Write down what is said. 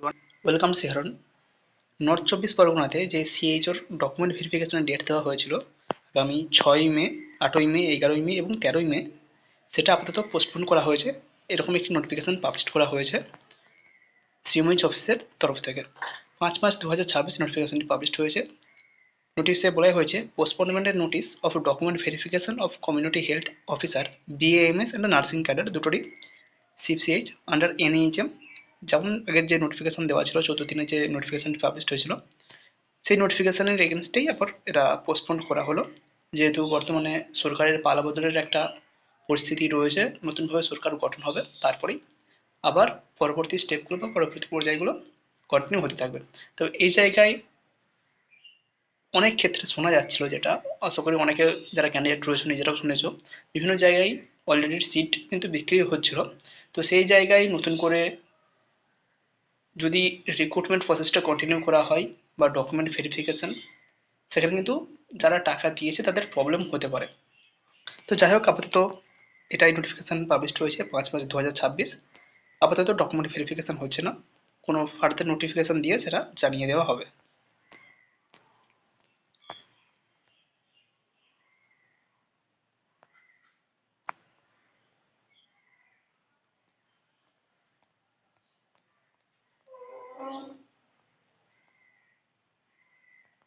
Welcome শেহরন। North চব্বিশ পরগনাতে যে সিএইচওর document ভেরিফিকেশনের ডেট দেওয়া হয়েছিল আগামী 6ই মে, 8ই মে, 11ই মে এবং 13ই মে, সেটা আপাতত পোস্টপোন করা হয়েছে। এরকম একটি নোটিফিকেশন পাবলিশ করা হয়েছে সিএমএইচ অফিসের তরফ থেকে। 5 মার্চ 2026 নোটিফিকেশনটি পাবলিশ হয়েছে। নোটিশে বলা হয়েছে পোস্টপোনমেন্টের notice of document verification of community health officer BAMS and nursing cadre দুটোরই সিপিসিএইচ আন্ডার এনএইচএম। যেমন আগের যে নোটিফিকেশন দেওয়া ছিল 14 দিনে যে নোটিফিকেশনটি পাবলিশ হয়েছিল, সেই নোটিফিকেশনের এগেনস্টেই আবার এটা পোস্টপোন করা হলো। যেহেতু বর্তমানে সরকারের পালাবদলের একটা পরিস্থিতি রয়েছে, নতুনভাবে সরকার গঠন হবে, তারপরেই আবার পরবর্তী স্টেপগুলো বা পরবর্তী পর্যায়গুলো কন্টিনিউ হতে থাকবে। তো এই জায়গায় অনেক ক্ষেত্রে শোনা যাচ্ছিল, যেটা আশা করি অনেকে যারা ক্যান্ডিডেট রয়েছে নিজেরাও শুনেছো, বিভিন্ন জায়গায় অলরেডি সিট কিন্তু বিক্রি হচ্ছিল। তো সেই জায়গায় নতুন করে যদি রিক্রুটমেন্ট প্রসেসটা কন্টিনিউ করা হয় বা ডকুমেন্ট ভেরিফিকেশন, সেখানে কিন্তু যারা টাকা দিয়েছে তাদের প্রবলেম হতে পারে। তো যাই হোক, আপাতত এটাই নোটিফিকেশান পাবলিশ হয়েছে 5 মার্চ 2026। আপাতত ডকুমেন্ট ভেরিফিকেশান হচ্ছে না, কোনো ফার্দার নোটিফিকেশান দিয়ে সেটা জানিয়ে দেওয়া হবে।